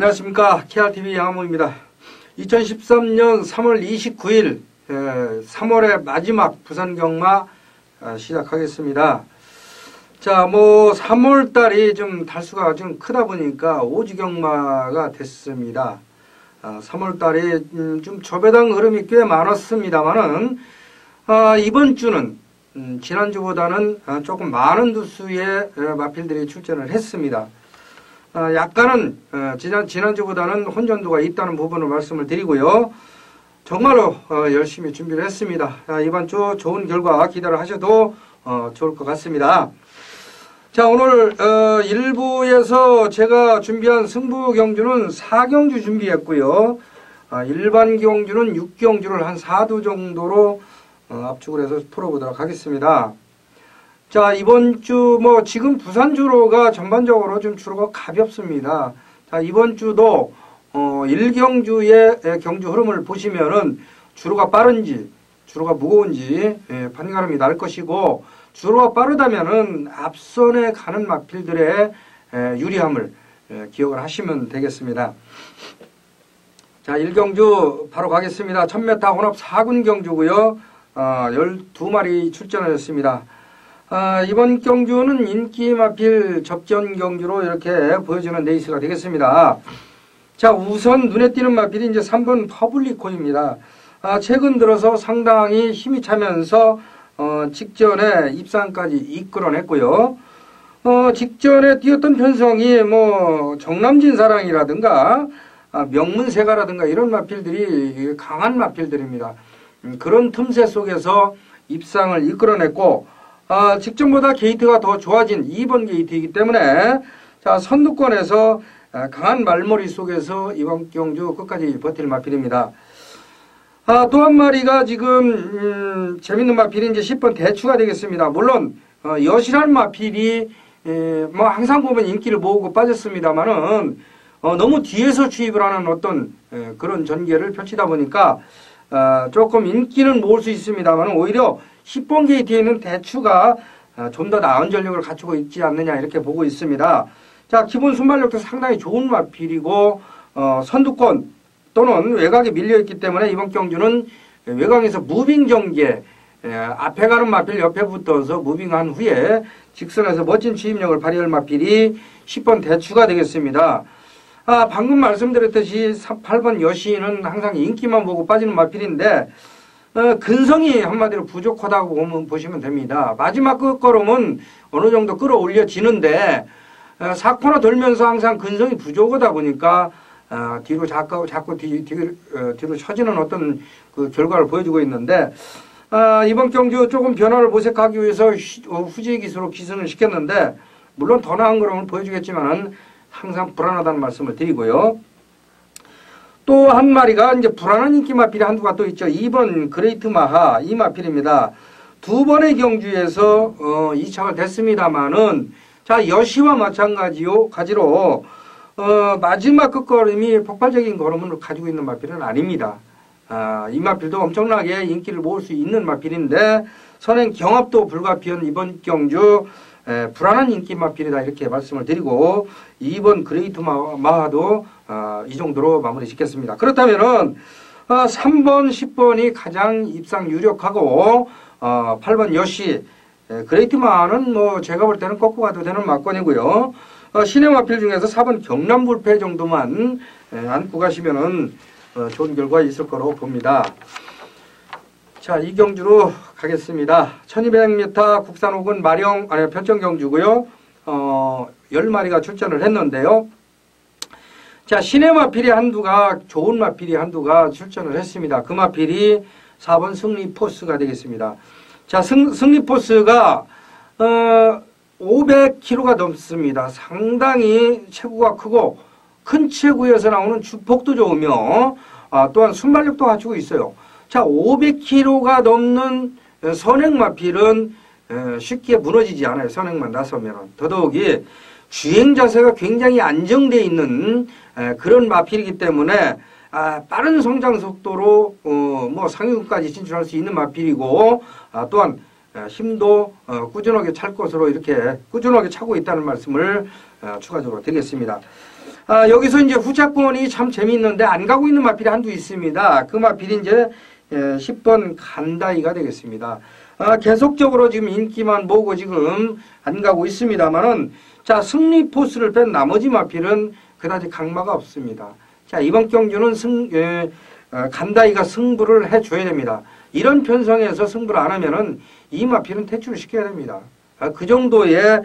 안녕하십니까. KRTV 양한모입니다. 2013년 3월 29일 3월의 마지막 부산 경마 시작하겠습니다. 자, 3월달이 좀 달수가 좀 크다 보니까 오지 경마가 됐습니다. 3월달이 좀 조배당 흐름이 꽤 많았습니다만은 이번 주는 지난주보다는 조금 많은 두수의 마필들이 출전을 했습니다. 약간은 지난주보다는 혼전도가 있다는 부분을 말씀을 드리고요. 정말로 열심히 준비를 했습니다. 이번 주 좋은 결과 기대를 하셔도 좋을 것 같습니다. 자, 오늘 1부에서 제가 준비한 승부 경주는 4경주 준비했고요. 일반 경주는 6경주를 한 4두 정도로 압축을 해서 풀어보도록 하겠습니다. 자, 이번 주 지금 부산 주로가 전반적으로 좀 주로가 가볍습니다. 자, 이번 주도 1경주의 경주 흐름을 보시면은 주로가 빠른지 주로가 무거운지 판가름이 날 것이고, 주로가 빠르다면은 앞선에 가는 마필들의 유리함을 기억을 하시면 되겠습니다. 자, 1경주 바로 가겠습니다. 1000m 혼합 4군 경주고요. 12마리 출전을 했습니다. 이번 경주는 인기 마필 접전 경주로 이렇게 보여주는 레이스가 되겠습니다. 자, 우선 눈에 띄는 마필이 이제 3번 퍼블리코입니다. 최근 들어서 상당히 힘이 차면서 직전에 입상까지 이끌어냈고요. 직전에 뛰었던 편성이 정남진사랑이라든가 명문세가라든가 이런 마필들이 강한 마필들입니다. 그런 틈새 속에서 입상을 이끌어냈고, 직전보다 게이트가 더 좋아진 2번 게이트이기 때문에 자, 선두권에서 강한 말머리 속에서 이번 경주 끝까지 버틸 마필입니다. 또 한 마리가 지금 재밌는 마필이 이제 10번 대추가 되겠습니다. 물론 여실한 마필이 항상 보면 인기를 모으고 빠졌습니다만은 너무 뒤에서 추입을 하는 어떤 그런 전개를 펼치다 보니까 조금 인기는 모을 수 있습니다만 오히려 10번 게이트에 있는 대추가 좀 더 나은 전력을 갖추고 있지 않느냐 이렇게 보고 있습니다. 자, 기본 순발력도 상당히 좋은 마필이고 선두권 또는 외곽에 밀려있기 때문에 이번 경주는 외곽에서 무빙 전개, 앞에 가는 마필 옆에 붙어서 무빙한 후에 직선에서 멋진 추입력을 발휘할 마필이 10번 대추가 되겠습니다. 방금 말씀드렸듯이 8번 여시는 항상 인기만 보고 빠지는 마필인데 근성이 한마디로 부족하다고 보시면 됩니다. 마지막 끝걸음은 어느 정도 끌어올려지는데 4코너 돌면서 항상 근성이 부족하다 보니까 뒤로 자꾸 뒤로 처지는 어떤 그 결과를 보여주고 있는데, 이번 경주 조금 변화를 모색하기 위해서 후지 기수로 기승을 시켰는데, 물론 더 나은 걸음을 보여주겠지만은 항상 불안하다는 말씀을 드리고요. 또 한 마리가 이제 불안한 인기 마필이 한두가 또 있죠. 2번 그레이트 마하 이 마필입니다. 두 번의 경주에서 이착을 됐습니다만은 자, 여시와 마찬가지로 마지막 끝걸음이 폭발적인 걸음을 가지고 있는 마필은 아닙니다. 이 마필도 엄청나게 인기를 모을 수 있는 마필인데 선행 경합도 불가피한 이번 경주 불안한 인기 마필이다 이렇게 말씀을 드리고, 2번 그레이트 마하도 이 정도로 마무리 짓겠습니다. 그렇다면은 3번 10번이 가장 입상 유력하고 8번 여시, 그레이트 마하는 제가 볼 때는 꺾고 가도 되는 마건이고요. 신의 마필 중에서 4번 경남불패 정도만 안고 가시면은 좋은 결과 있을 거로 봅니다. 자, 이 경주로 가겠습니다. 1200m 국산 혹은 마령, 편정 경주고요. 10마리가 출전을 했는데요. 자, 신의 마필이 한두가, 좋은 마필이 한두가 출전을 했습니다. 그 마필이 4번 승리포스가 되겠습니다. 자, 승리포스가 500kg가 넘습니다. 상당히 체구가 크고 큰 체구에서 나오는 주폭도 좋으며 또한 순발력도 갖추고 있어요. 자, 500kg가 넘는 선행 마필은 쉽게 무너지지 않아요. 선행만 나서면. 더더욱이 주행 자세가 굉장히 안정되어 있는 그런 마필이기 때문에 빠른 성장 속도로 상위권까지 진출할 수 있는 마필이고, 또한 힘도 꾸준하게 찰 것으로 이렇게 꾸준하게 차고 있다는 말씀을 추가적으로 드리겠습니다. 여기서 이제 후차권이 참 재미있는데 안 가고 있는 마필이 한두 있습니다. 그 마필이 이제 10번 간다이가 되겠습니다. 계속적으로 지금 인기만 모으고 지금 안 가고 있습니다만은 자, 승리 포스를 뺀 나머지 마필은 그다지 강마가 없습니다. 자, 이번 경주는 간다이가 승부를 해줘야 됩니다. 이런 편성에서 승부를 안 하면은 이 마필은 퇴출을 시켜야 됩니다. 그 정도의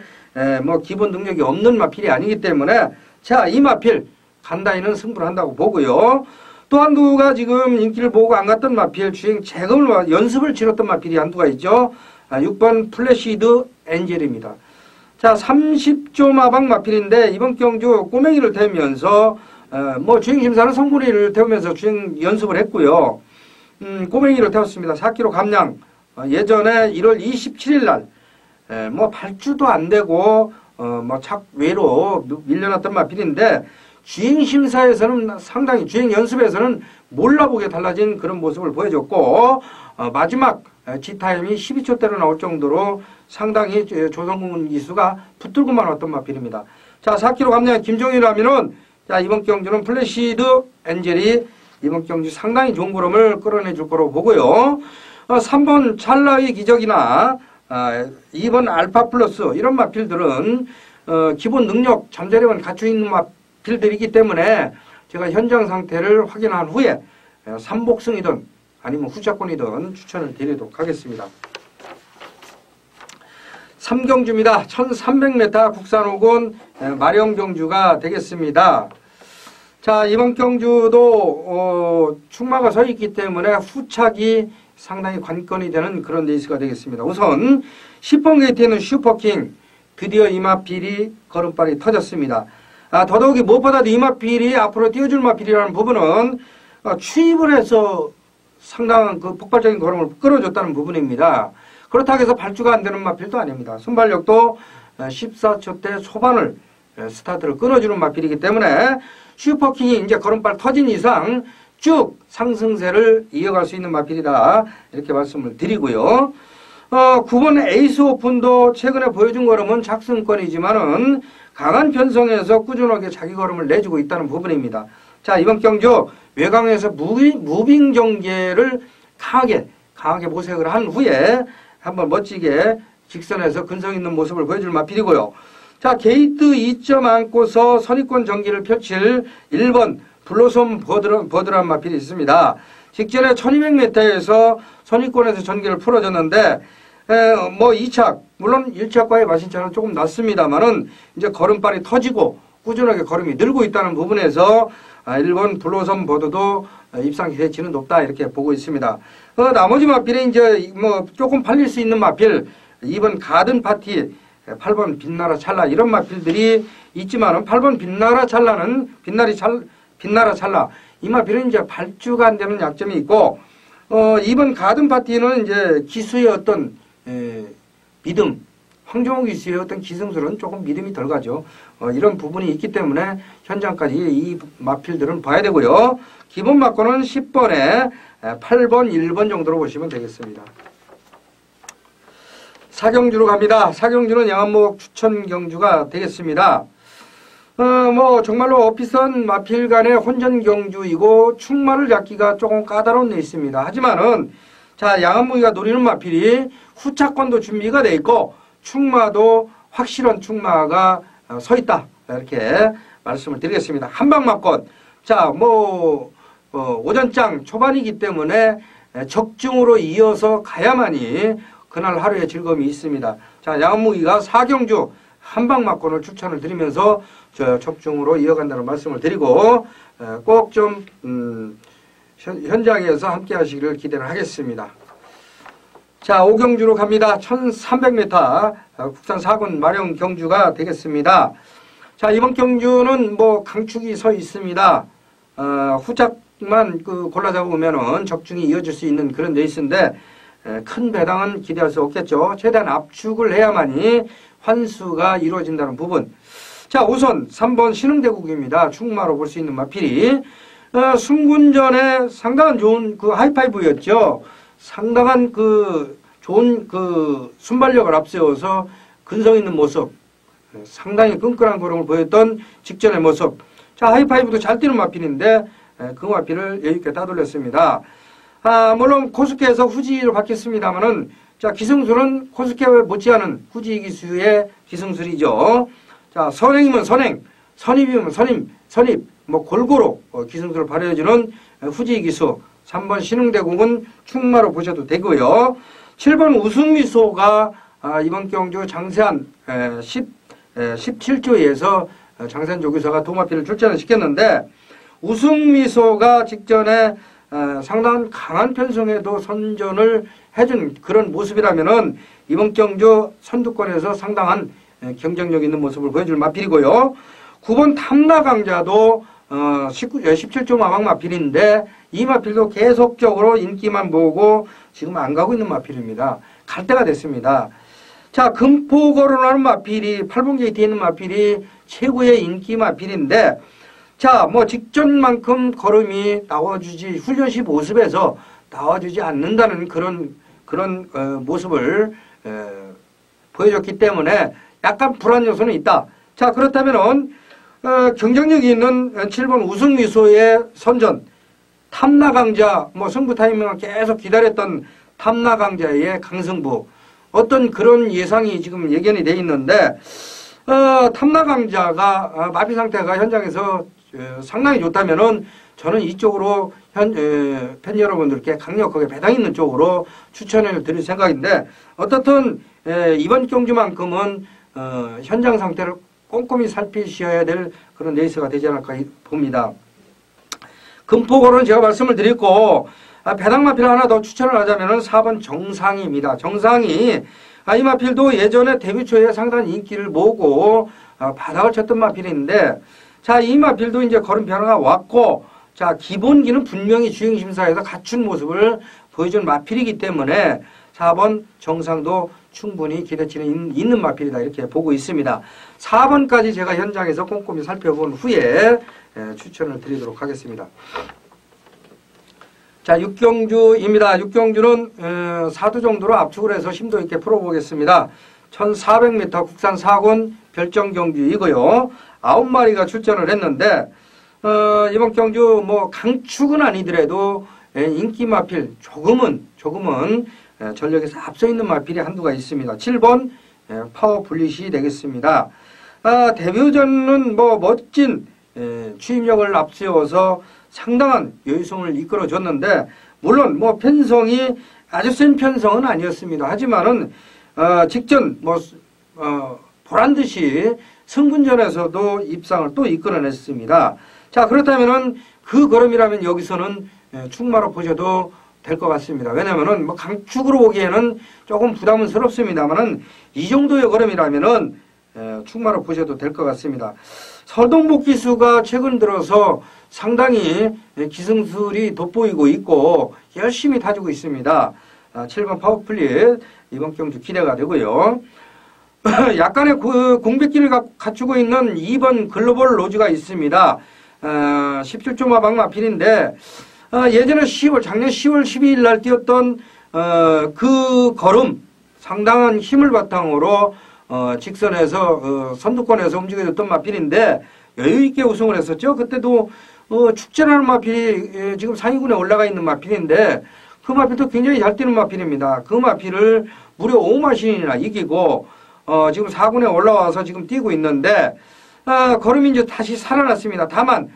뭐 기본 능력이 없는 마필이 아니기 때문에 자, 이 마필 간다이는 승부를 한다고 보고요. 또 한두가 지금 인기를 보고 안 갔던 마필 주행 재검을 연습을 치렀던 마필이 한두가 있죠. 6번 플래시드 엔젤입니다. 자, 30조 마방 마필인데 이번 경주 꼬맹이를 태우면서 뭐 주행심사는 성분이를 태우면서 주행 연습을 했고요. 꼬맹이를 태웠습니다. 4km 감량. 예전에 1월 27일 날 뭐 발주도 안 되고 뭐 착외로 밀려났던 마필인데 주행심사에서는 상당히 주행 연습에서는 몰라보게 달라진 그런 모습을 보여줬고 마지막 G타임이 12초대로 나올 정도로 상당히 조성군 기수가 붙들고만 왔던 마필입니다. 자, 4km 감량 김종일하면은 자, 이번 경주는 플래시드 엔젤이 이번 경주 상당히 좋은 걸음을 끌어내줄 거로 보고요. 3번 찰나의 기적이나 2번 알파 플러스 이런 마필들은 기본 능력 잠재력은 갖추고 있는 마필들이기 때문에 제가 현장 상태를 확인한 후에 3복승이든 아니면 후차권이든 추천을 드리도록 하겠습니다. 3경주입니다. 1300m 국산 5군 마령 경주가 되겠습니다. 자, 이번 경주도 충마가 서 있기 때문에 후착이 상당히 관건이 되는 그런 레이스가 되겠습니다. 우선 10번 게이트에는 슈퍼킹 드디어 이 마필이 걸음발이 터졌습니다. 더더욱이 무엇보다도 이 마필이 앞으로 띄워줄 마필이라는 부분은 추입을 해서 상당한 그 폭발적인 걸음을 끌어줬다는 부분입니다. 그렇다고 해서 발주가 안 되는 마필도 아닙니다. 순발력도 14초대 초반을 스타트를 끊어주는 마필이기 때문에 슈퍼킹이 이제 걸음발 터진 이상 쭉 상승세를 이어갈 수 있는 마필이다. 이렇게 말씀을 드리고요. 9번 에이스 오픈도 최근에 보여준 걸음은 작승권이지만은 강한 편성에서 꾸준하게 자기 걸음을 내주고 있다는 부분입니다. 자, 이번 경주 외곽에서 무빙 경계를 강하게 모색을 한 후에 한번 멋지게 직선에서 근성 있는 모습을 보여줄 마필이고요. 자, 게이트 2점 안고서 선입권 전기를 펼칠 1번 블로솜 버드란 마필이 있습니다. 직전에 1200m에서 선입권에서 전기를 풀어줬는데 뭐 2착 물론 1착과의 마신차는 조금 낮습니다만은 이제 걸음발이 터지고 꾸준하게 걸음이 늘고 있다는 부분에서 1번 블로솜 버드도 입상 기대치는 높다 이렇게 보고 있습니다. 나머지 마필이 이제 뭐 조금 팔릴 수 있는 마필 2번 가든 파티 8번 빛나라 찰나 이런 마필들이 있지만은 8번 빛나라 찰나 이 마필은 이제 발주가 안 되는 약점이 있고 2번 가든 파티는 이제 기수의 어떤 믿음 황정호 기수의 어떤 기승술은 조금 믿음이 덜 가죠. 이런 부분이 있기 때문에 현장까지 이 마필들은 봐야 되고요. 기본 막고는 10번에 8번 1번 정도로 보시면 되겠습니다. 사경주로 갑니다. 사경주는 양안목 추천 경주가 되겠습니다. 뭐 정말로 비싼 마필 간의 혼전 경주이고 충마를 잡기가 조금 까다로운 데 있습니다. 하지만은 자, 양안목이가 노리는 마필이 후차권도 준비가 돼 있고 충마도 확실한 충마가 서 있다. 이렇게 말씀을 드리겠습니다. 한방막권. 자, 뭐 오전장 초반이기 때문에 적중으로 이어서 가야만이 그날 하루의 즐거움이 있습니다. 자, 양안무기가 4경주 한방막권을 추천을 드리면서 적중으로 이어간다는 말씀을 드리고 꼭 좀 현장에서 함께 하시기를 기대를 하겠습니다. 자, 5경주로 갑니다. 1300m 국산 4군 마령 경주가 되겠습니다. 자, 이번 경주는 뭐 강축이 서 있습니다. 후작만 골라 잡으면은 적중이 이어질 수 있는 그런 레이스인데 큰 배당은 기대할 수 없겠죠. 최대한 압축을 해야만이 환수가 이루어진다는 부분. 자, 우선 3번 신흥대국입니다. 충마로 볼 수 있는 마필이 순군전에 상당한 좋은 그 하이파이브였죠. 상당한 좋은 순발력을 앞세워서 근성 있는 모습, 상당히 끈끈한 걸음을 보였던 직전의 모습. 자, 하이파이브도 잘 뛰는 마필인데 그 마필을 여유있게 따돌렸습니다. 물론 코스케에서 후지로 바뀌었습니다만은 자, 기승술은 코스케 못지않은 후지 기수의 기승술이죠. 자, 선행이면 선행, 선입이면 선입, 뭐 골고루 기승술을 발휘해주는 후지 기수. 3번 신흥대공은 충마로 보셔도 되고요. 7번 우승미소가 이번 경주 장세한 17조에서 장세한 조교사가 도마필을 출전을 시켰는데 우승미소가 직전에 상당한 강한 편성에도 선전을 해준 그런 모습이라면은 이번 경주 선두권에서 상당한 경쟁력 있는 모습을 보여줄 마필이고요. 9번 탐라강자도 17조 마방 마필인데 이 마필도 계속적으로 인기만 보고 지금 안 가고 있는 마필입니다. 갈 때가 됐습니다. 자, 금포거론하는 마필이 8번 게이트에 있는 마필이 최고의 인기 마필인데 자, 뭐 직전만큼 걸음이 나와주지 훈련시 모습에서 나와주지 않는다는 그런 모습을 보여줬기 때문에 약간 불안 요소는 있다. 자, 그렇다면은 경쟁력이 있는 7번 우승미소의 선전 탐라강자 뭐 승부 타이밍을 계속 기다렸던 탐라강자의 강승부 어떤 그런 예상이 지금 예견이 돼 있는데 탐라강자가 마비 상태가 현장에서 상당히 좋다면은 저는 이쪽으로 팬 여러분들께 강력하게 배당 있는 쪽으로 추천을 드릴 생각인데 어떻든 이번 경주만큼은 현장 상태를 꼼꼼히 살피셔야 될 그런 레이스가 되지 않을까 봅니다. 금포고는 제가 말씀을 드렸고 배당 마필 하나 더 추천을 하자면은 4번 정상입니다. 정상이 이 마필도 예전에 데뷔 초에 상당한 인기를 모으고 바닥을 쳤던 마필인데 자, 이 마필도 이제 걸음 변화가 왔고 자, 기본기는 분명히 주행심사에서 갖춘 모습을 보여준 마필이기 때문에 4번 정상도 충분히 기대치는 있는 마필이다 이렇게 보고 있습니다. 4번까지 제가 현장에서 꼼꼼히 살펴본 후에 추천을 드리도록 하겠습니다. 자, 6경주입니다. 6경주는 4두 정도로 압축을 해서 심도 있게 풀어보겠습니다. 1400m 국산 4군 별정경주이고요. 9마리가 출전을 했는데 이번 경주 뭐 강축은 아니더라도 인기 마필 조금은 전력에서 앞서 있는 마필이 한두가 있습니다. 7번 파워 블릿이 되겠습니다. 데뷔전은 뭐 멋진 추임력을 앞세워서 상당한 여유성을 이끌어줬는데 물론 뭐 편성이 아주 센 편성은 아니었습니다. 하지만은 직전 뭐 보란듯이 승분전에서도 입상을 또 이끌어냈습니다. 자, 그렇다면은 그 걸음이라면 여기서는 충마로 보셔도 될 것 같습니다. 왜냐면은 뭐 강축으로 보기에는 조금 부담스럽습니다만은 이 정도의 걸음이라면은 충마로 보셔도 될 것 같습니다. 설동복 기수가 최근 들어서 상당히 기승술이 돋보이고 있고 열심히 타주고 있습니다. 7번 파워플릿 이번 경주 기대가 되고요. 약간의 공백기를 갖추고 있는 2번 글로벌 로즈가 있습니다. 17조 마방 마필인데 예전에 작년 10월 12일 날 뛰었던 그 걸음 상당한 힘을 바탕으로 직선에서 선두권에서 움직여줬던 마필인데 여유있게 우승을 했었죠. 그때도 축제라는 마필이 지금 상위군에 올라가 있는 마필인데 그 마필도 굉장히 잘 뛰는 마필입니다. 그 마필을 무려 5마신이나 이기고 지금 4군에 올라와서 지금 뛰고 있는데 걸음이 이제 다시 살아났습니다. 다만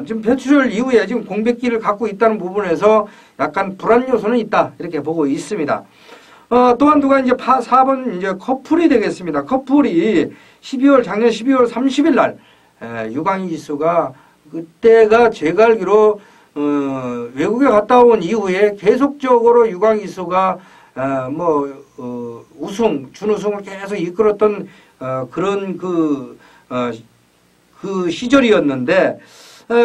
지금 배출혈 이후에 지금 공백기를 갖고 있다는 부분에서 약간 불안 요소는 있다 이렇게 보고 있습니다. 또 한두가 이제 4번 이제 커플이 되겠습니다. 커플이 작년 12월 30일 날 유광희 지수가 그때가 제가 알기로 외국에 갔다 온 이후에 계속적으로 유광희 지수가 준우승을 계속 이끌었던 그런 그 시절이었는데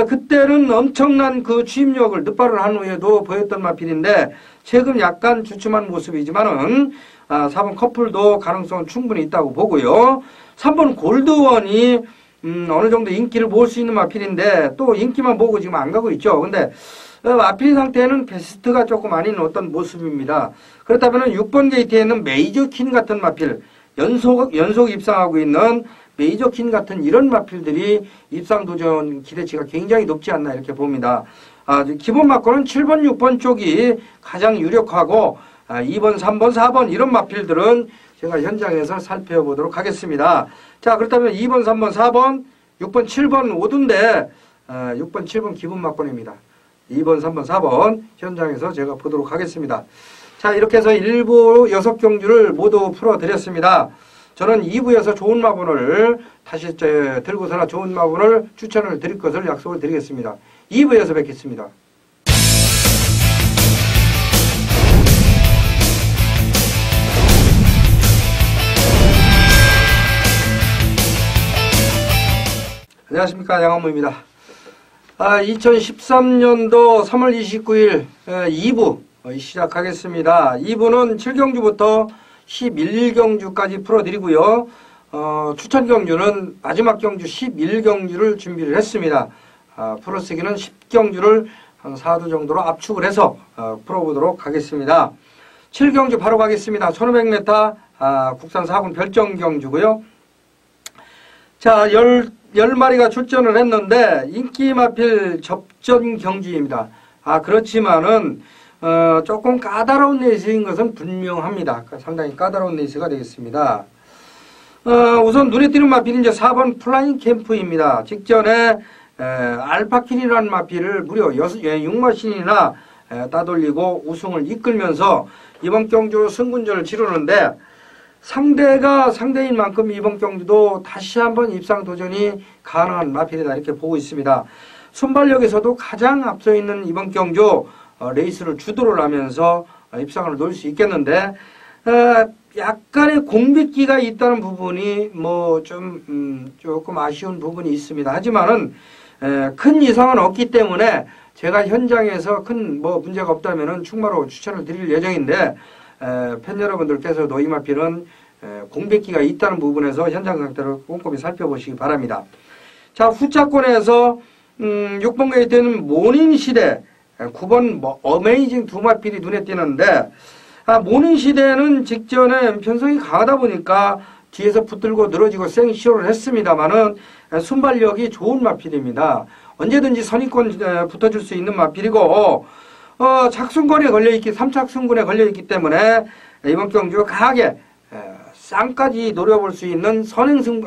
그때는 엄청난 그 추임력을 늑발을 한 후에도 보였던 마필인데 최근 약간 주춤한 모습이지만은 4번 커플도 가능성은 충분히 있다고 보고요. 3번 골드원이 어느 정도 인기를 모을 수 있는 마필인데 또 인기만 보고 지금 안 가고 있죠. 근데 마필 상태는 베스트가 조금 아닌 어떤 모습입니다. 그렇다면 6번 게이트에는 메이저 킨 같은 마필 연속 입상하고 있는 메이저킨 같은 이런 마필들이 입상 도전 기대치가 굉장히 높지 않나 이렇게 봅니다. 기본 마건은 7번, 6번 쪽이 가장 유력하고 2번, 3번, 4번 이런 마필들은 제가 현장에서 살펴보도록 하겠습니다. 자, 그렇다면 2번, 3번, 4번, 6번, 7번, 5두인데 6번, 7번 기본 마건입니다. 2번, 3번, 4번 현장에서 제가 보도록 하겠습니다. 자, 이렇게 해서 1부 6경주를 모두 풀어드렸습니다. 저는 2부에서 좋은 마번을 다시 들고서나 좋은 마번을 추천을 드릴 것을 약속을 드리겠습니다. 2부에서 뵙겠습니다. 안녕하십니까, 양한무입니다. 2013년도 3월 29일 2부 시작하겠습니다. 2부는 7경주부터 11경주까지 풀어드리고요. 추천 경주는 마지막 경주 11경주를 준비를 했습니다. 풀어쓰기는 10경주를 한 4두 정도로 압축을 해서 풀어보도록 하겠습니다. 7경주 바로 가겠습니다. 1500m 국산 4군 별정 경주고요. 자, 10마리가 출전을 했는데 인기 마필 접전 경주입니다. 그렇지만은 조금 까다로운 레이스인 것은 분명합니다. 상당히 까다로운 레이스가 되겠습니다. 우선 눈에 띄는 마필은 이제 4번 플라잉 캠프입니다. 직전에 알파킨이라는 마필을 무려 6마신이나 따돌리고 우승을 이끌면서 이번 경주 승군전을 치르는데 상대인 만큼 이번 경주도 다시 한번 입상 도전이 가능한 마필이다 이렇게 보고 있습니다. 순발력에서도 가장 앞서 있는 이번 경주 레이스를 주도를 하면서 입상을 놓을 수 있겠는데 약간의 공백기가 있다는 부분이 조금 아쉬운 부분이 있습니다. 하지만은 큰 이상은 없기 때문에 제가 현장에서 큰 문제가 없다면은 충마로 추천을 드릴 예정인데 팬 여러분들께서도 이 마필은 공백기가 있다는 부분에서 현장 상태를 꼼꼼히 살펴보시기 바랍니다. 자, 후차권에서 6번 게이트는 모닝시대 9번 어메이징 두 마필이 눈에 띄는데 모닝시대는 직전에 편성이 강하다 보니까 뒤에서 붙들고 늘어지고 생쇼를 했습니다만은 순발력이 좋은 마필입니다. 언제든지 선입권 붙어줄 수 있는 마필이고 착순권에 걸려있기 3착순군에 걸려있기 때문에 이번 경주 강하게 쌍까지 노려볼 수 있는 선행승부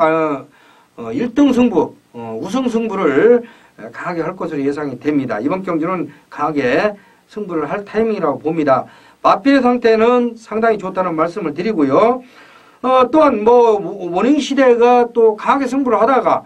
1등 승부 우승 승부를 강하게 할 것으로 예상이 됩니다. 이번 경주는 강하게 승부를 할 타이밍이라고 봅니다. 마필의 상태는 상당히 좋다는 말씀을 드리고요. 또한 모닝시대가 또 강하게 승부를 하다가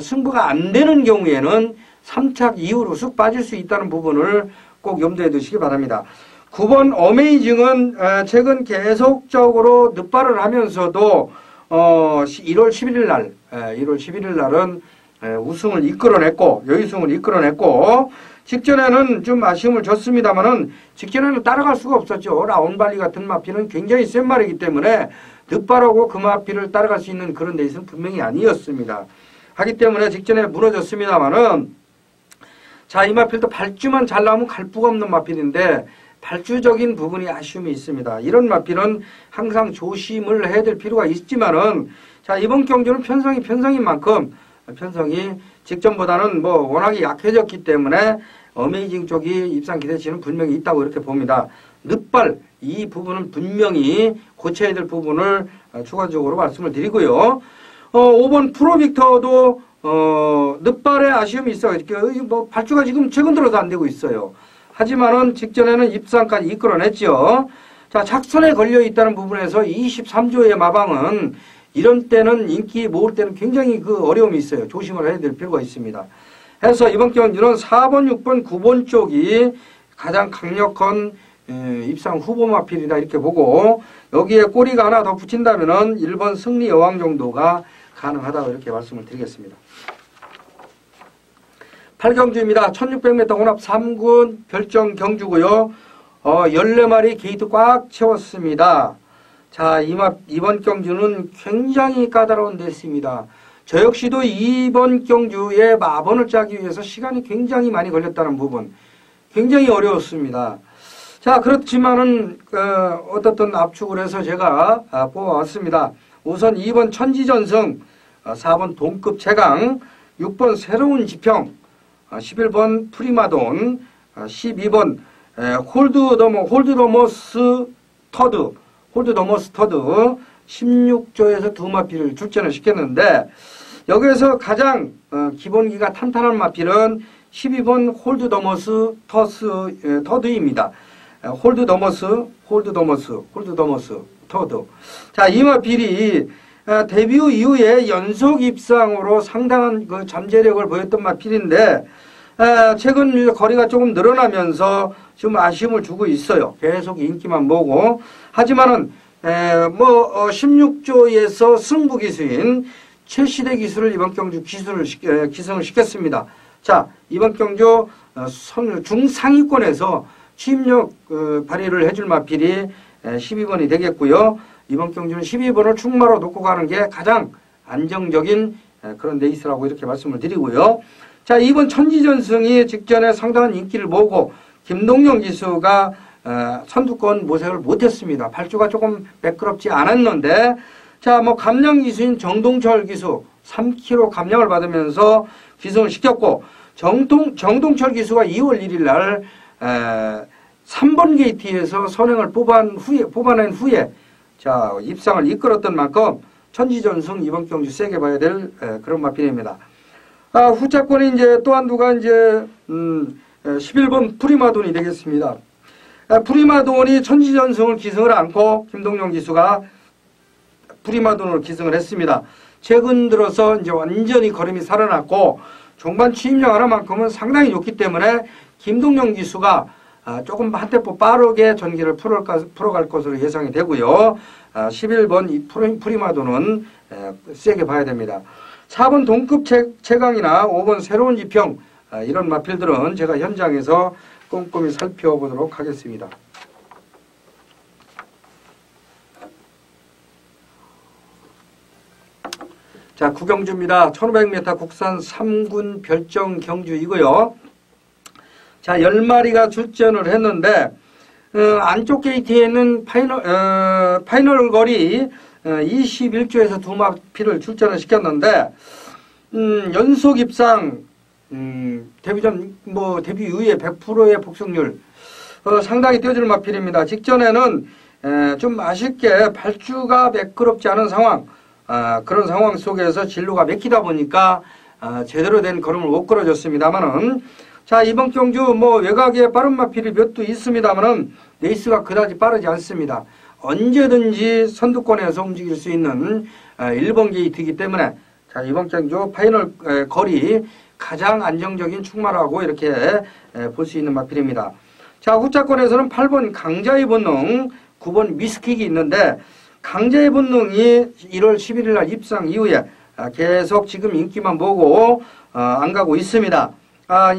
승부가 안 되는 경우에는 3착 이후로 쑥 빠질 수 있다는 부분을 꼭 염두에 두시기 바랍니다. 9번 어메이징은 최근 계속적으로 늑발을 하면서도 1월 11일 날은 우승을 이끌어냈고 여의승을 이끌어냈고 직전에는 좀 아쉬움을 줬습니다만은 직전에는 따라갈 수가 없었죠. 라온발리 같은 마필은 굉장히 센 말이기 때문에 늑발하고 그 마필을 따라갈 수 있는 그런 레이스는 분명히 아니었습니다. 하기 때문에 직전에 무너졌습니다만은 자, 이 마필도 발주만 잘 나오면 갈 부가 없는 마필인데 발주적인 부분이 아쉬움이 있습니다. 이런 마필은 항상 조심을 해야 될 필요가 있지만은 자, 이번 경주는 편성인 만큼 편성이 직전보다는 워낙에 약해졌기 때문에 어메이징 쪽이 입상 기대치는 분명히 있다고 이렇게 봅니다. 늑발 이 부분은 분명히 고쳐야 될 부분을 추가적으로 말씀을 드리고요. 5번 프로빅터도 늑발에 아쉬움이 있어요. 발주가 지금 최근 들어서 안 되고 있어요. 하지만은 직전에는 입상까지 이끌어냈죠. 자, 착선에 걸려 있다는 부분에서 23조의 마방은 이런 때는 인기 모을 때는 굉장히 어려움이 있어요. 조심을 해야 될 필요가 있습니다. 해서 이번 경주는 4번, 6번, 9번 쪽이 가장 강력한 입상 후보 마필이다 이렇게 보고 여기에 꼬리가 하나 더 붙인다면은 1번 승리 여왕 정도가 가능하다고 이렇게 말씀을 드리겠습니다. 8경주입니다. 1600m 혼합 3군 별정 경주고요. 14마리 게이트 꽉 채웠습니다. 자, 이번 경주는 굉장히 까다로운 레이스입니다. 저 역시도 이번 경주에 마번을 짜기 위해서 시간이 굉장히 많이 걸렸다는 부분 굉장히 어려웠습니다. 자, 그렇지만은 어떻든 압축을 해서 제가 뽑아왔습니다. 우선 2번 천지전승 4번 동급 최강, 6번 새로운 지평, 11번 프리마돈, 12번 홀드더머스 터드, 16조에서 두 마필을 출전을 시켰는데, 여기에서 가장 기본기가 탄탄한 마필은 12번 홀드더머스 터드입니다. 홀드더머스 터드. 자, 이 마필이 데뷔 이후에 연속 입상으로 상당한 그 잠재력을 보였던 마필인데, 최근 거리가 조금 늘어나면서 좀 아쉬움을 주고 있어요. 계속 인기만 모으고. 하지만은 16조에서 승부 기수인 최시대 기수를 이번 경주 기승을 시켰습니다. 자, 이번 경주 중상위권에서 취임력 발휘를 해줄 마필이 12번이 되겠고요. 이번 경주는 12번을 충마로 놓고 가는 게 가장 안정적인 그런 레이스라고 이렇게 말씀을 드리고요. 자, 이번 천지전승이 직전에 상당한 인기를 모으고 김동영 기수가 선두권 모색을 못했습니다. 발주가 조금 매끄럽지 않았는데, 자, 감량 기수인 정동철 기수 3kg 감량을 받으면서 기승을 시켰고, 정동철 기수가 2월 1일 날 3번 게이트에서 선행을 뽑아낸 후에 자, 입상을 이끌었던 만큼 천지전승 이번 경주 세게 봐야 될 그런 마필입니다. 후차권이 이제 또 한두가 이제 11번 프리마돈이 되겠습니다. 프리마돈이 천지전승을 기승을 안고 김동영 기수가 프리마돈으로 기승을 했습니다. 최근 들어서 이제 완전히 걸음이 살아났고 종반 취임력 하나만큼은 상당히 좋기 때문에 김동영 기수가 조금 한 템포 빠르게 전기를 풀어갈 것으로 예상이 되고요. 11번 이 프리마돈은 세게 봐야 됩니다. 4번 동급 최강이나 5번 새로운 지평, 이런 마필들은 제가 현장에서 꼼꼼히 살펴보도록 하겠습니다. 자, 구경주입니다. 1500m 국산 3군 별정 경주이고요. 자, 10마리가 출전을 했는데, 안쪽 게이트에는 파이널 거리 21조에서 두 마필을 출전을 시켰는데, 연속 입상, 데뷔전, 데뷔 이후에 100%의 복승률, 상당히 띄워줄 마필입니다. 직전에는 좀 아쉽게 발주가 매끄럽지 않은 상황, 그런 상황 속에서 진로가 맥히다 보니까 제대로 된 걸음을 못 걸어줬습니다만은, 자, 이번 경주 외곽에 빠른 마필이 몇 두 있습니다만은 레이스가 그다지 빠르지 않습니다. 언제든지 선두권에서 움직일 수 있는 1번 게이트이기 때문에, 자, 이번 경주 파이널 거리 가장 안정적인 충마라고 이렇게 볼 수 있는 마필입니다. 자, 후차권에서는 8번 강자의 본능, 9번 미스킥이 있는데, 강자의 본능이 1월 11일 날 입상 이후에 계속 지금 인기만 보고 안 가고 있습니다.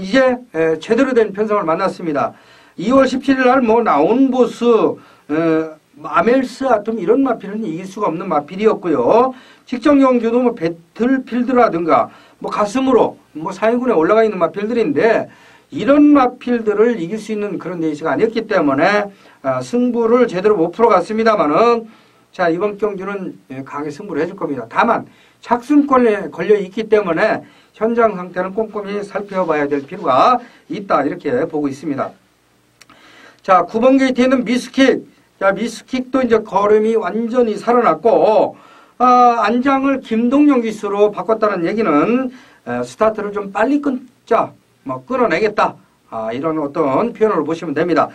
이제 제대로 된 편성을 만났습니다. 2월 17일 날 나온보스, 아멜스 아톰 이런 마필은 이길 수가 없는 마필이었고요. 직전 경주도 배틀필드라든가 가슴으로 4위군에 올라가 있는 마필들인데, 이런 마필들을 이길 수 있는 그런 레이스가 아니었기 때문에 승부를 제대로 못 풀어갔습니다만은, 자, 이번 경주는 강하게 승부를 해줄 겁니다. 다만 착순권에 걸려 있기 때문에 현장 상태는 꼼꼼히 살펴봐야 될 필요가 있다, 이렇게 보고 있습니다. 자, 9번 게이트에는 미스킥. 자, 미스킥도 이제 걸음이 완전히 살아났고, 안장을 김동영 기수로 바꿨다는 얘기는 스타트를 좀 빨리 끊자, 끊어내겠다, 이런 어떤 표현으로 보시면 됩니다.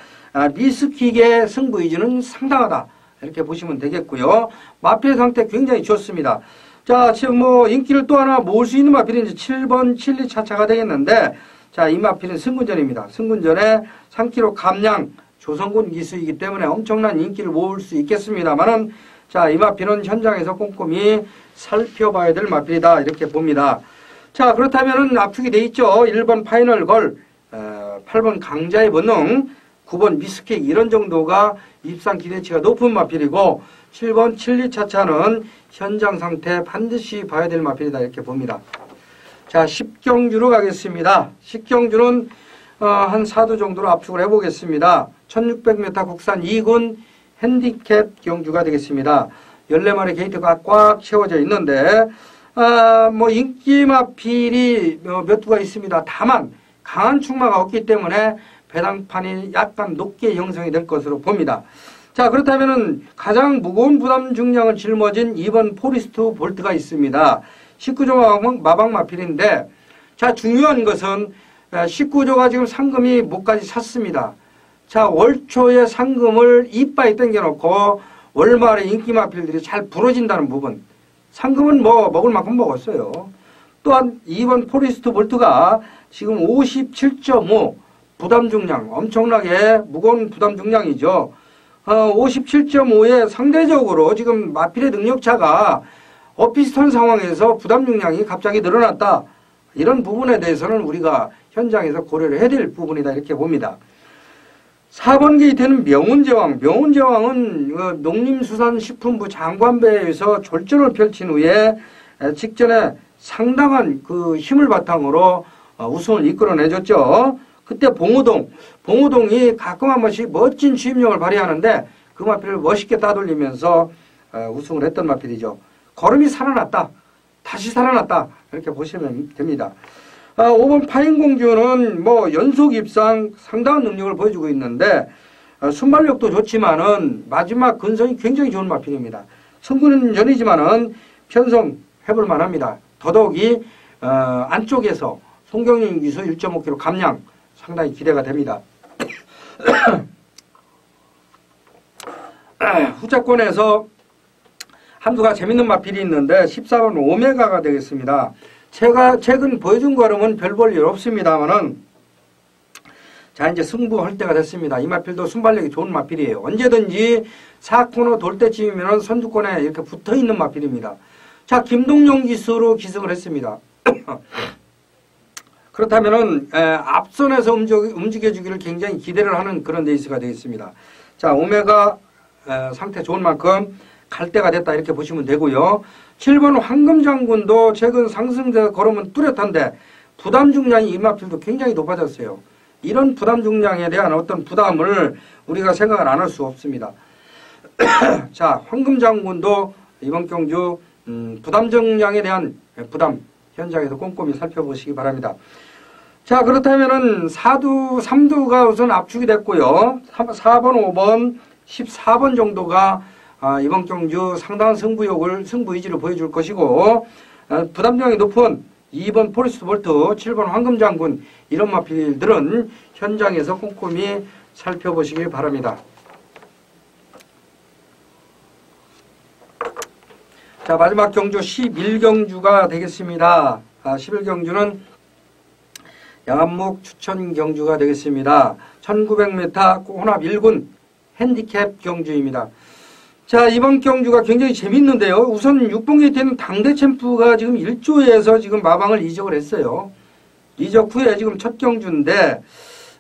미스킥의 승부 의지는 상당하다, 이렇게 보시면 되겠고요. 마필 상태 굉장히 좋습니다. 자, 지금 인기를 또 하나 모을 수 있는 마필은 이제 7번 칠리 차차가 되겠는데, 자, 이 마필은 승군전입니다. 승군전에 3kg 감량 조성군 기수이기 때문에 엄청난 인기를 모을 수 있겠습니다만은, 자, 이 마필은 현장에서 꼼꼼히 살펴봐야 될 마필이다, 이렇게 봅니다. 자, 그렇다면은 압축이 돼 있죠. 1번 파이널 걸, 8번 강자의 본능, 9번 미스킥, 이런 정도가 입상 기대치가 높은 마필이고, 7번 칠리 차차는 현장 상태 반드시 봐야 될 마필이다, 이렇게 봅니다. 자, 10경주로 가겠습니다. 10경주는 한 4두 정도로 압축을 해보겠습니다. 1600m 국산 2군 핸디캡 경주가 되겠습니다. 14마리 게이트가 꽉 채워져 있는데, 뭐 인기 마필이 몇 두가 있습니다. 다만 강한 충마가 없기 때문에 배당판이 약간 높게 형성이 될 것으로 봅니다. 자, 그렇다면은 가장 무거운 부담 중량을 짊어진 2번 포리스트 볼트가 있습니다. 19조 마방 마필인데, 자, 중요한 것은 19조가 지금 상금이 목까지 찼습니다. 자, 월초에 상금을 이빠이 당겨놓고 월말에 인기 마필들이 잘 부러진다는 부분. 상금은 뭐 먹을 만큼 먹었어요. 또한 2번 포리스트 볼트가 지금 57.5 부담 중량, 엄청나게 무거운 부담 중량이죠. 57.5에 상대적으로 지금 마필의 능력차가 비슷한 상황에서 부담 중량이 갑자기 늘어났다. 이런 부분에 대해서는 우리가 현장에서 고려를 해야 될 부분이다 이렇게 봅니다. 4번 게이트는 명운제왕. 명운제왕은 농림수산식품부 장관배에서 졸전을 펼친 후에 직전에 상당한 그 힘을 바탕으로 우승을 이끌어내줬죠. 그때 봉우동이 가끔 한 번씩 멋진 취임력을 발휘하는데 그 마필을 멋있게 따돌리면서 우승을 했던 마필이죠. 걸음이 살아났다. 다시 살아났다. 이렇게 보시면 됩니다. 5번 파인공주는 뭐 연속 입상 상당한 능력을 보여주고 있는데 순발력도 좋지만은 마지막 근성이 굉장히 좋은 마필입니다. 승부는 전이지만은 편성해볼 만합니다. 더더욱이 안쪽에서 송경림 기수 1.5kg 감량 상당히 기대가 됩니다. 후자권에서 한두가 재밌는 마필이 있는데 14번 오메가가 되겠습니다. 제가 최근 보여준 걸음은 별 볼 일 없습니다만은 자, 이제 승부할 때가 됐습니다. 이 마필도 순발력이 좋은 마필이에요. 언제든지 4코너 돌 때쯤이면 선두권에 이렇게 붙어 있는 마필입니다. 자, 김동용 기수로 기승을 했습니다. 그렇다면은 앞선에서 움직여주기를 굉장히 기대를 하는 그런 레이스가 되겠습니다. 자, 오메가 상태 좋은 만큼 갈 때가 됐다 이렇게 보시면 되고요. 7번 황금장군도 최근 상승세 걸음은 뚜렷한데 부담 중량이 이 마필도 굉장히 높아졌어요. 이런 부담 중량에 대한 어떤 부담을 우리가 생각을 안 할 수 없습니다. 자, 황금장군도 이번 경주 부담 중량에 대한 부담 현장에서 꼼꼼히 살펴보시기 바랍니다. 자, 그렇다면은 3두가 우선 압축이 됐고요. 4번, 5번, 14번 정도가 이번 경주 상당한 승부 의지를 보여줄 것이고 부담량이 높은 2번 포리스트 볼트, 7번 황금장군 이런 마필들은 현장에서 꼼꼼히 살펴보시기 바랍니다. 자, 마지막 경주 11경주가 되겠습니다. 11경주는 양안목 추천 경주가 되겠습니다. 1900m 혼합 1군 핸디캡 경주입니다. 자, 이번 경주가 굉장히 재밌는데요. 우선 6번 게이트는 당대 챔프가 지금 1조에서 지금 마방을 이적을 했어요. 이적 후에 지금 첫 경주인데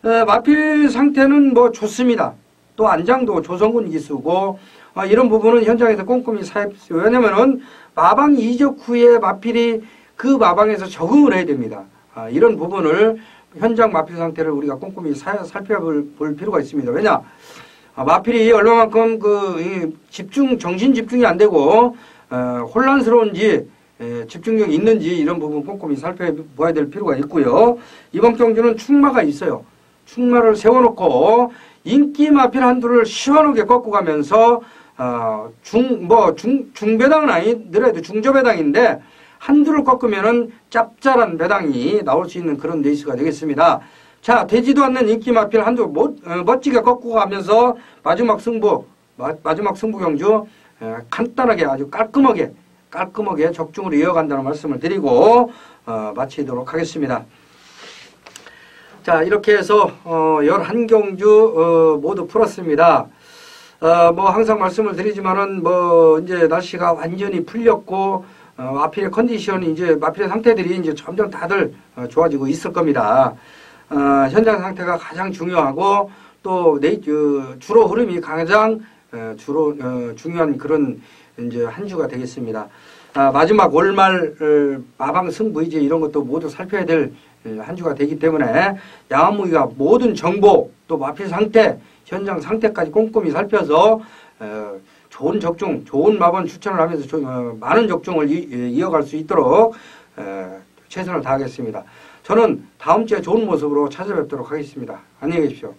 마필 상태는 뭐 좋습니다. 또 안장도 조성군 기수고 이런 부분은 현장에서 꼼꼼히 살펴보세요. 왜냐면은 마방 이적 후에 마필이 그 마방에서 적응을 해야 됩니다. 이런 부분을 현장 마필 상태를 우리가 꼼꼼히 살펴볼 필요가 있습니다. 왜냐? 마필이 얼마만큼 정신 집중이 안 되고 혼란스러운지 집중력이 있는지 이런 부분 꼼꼼히 살펴봐야 될 필요가 있고요. 이번 경주는 충마가 있어요. 충마를 세워놓고 인기 마필 한두를 시원하게 꺾고 가면서 중배당은 아니더라도 중저배당인데 한두를 꺾으면은 짭짤한 배당이 나올 수 있는 그런 레이스가 되겠습니다. 자, 되지도 않는 인기 마필 한두 멋지게 꺾고 가면서 마지막 승부 경주 간단하게 아주 깔끔하게 적중으로 이어간다는 말씀을 드리고 마치도록 하겠습니다. 자, 이렇게 해서 11경주 모두 풀었습니다. 뭐 항상 말씀을 드리지만은 뭐 이제 날씨가 완전히 풀렸고 마필의 컨디션이 이제 마필의 상태들이 이제 점점 다들 좋아지고 있을 겁니다. 현장 상태가 가장 중요하고 또 주로 흐름이 가장 중요한 그런 이제 한 주가 되겠습니다. 마지막 월말 마방 승부 이제 이런 것도 모두 살펴야 될 한 주가 되기 때문에 양안무기가 모든 정보 또 마필 상태 현장 상태까지 꼼꼼히 살펴서 좋은 적중, 좋은 마번 추천을 하면서 많은 적중을 이어갈 수 있도록 최선을 다하겠습니다. 저는 다음 주에 좋은 모습으로 찾아뵙도록 하겠습니다. 안녕히 계십시오.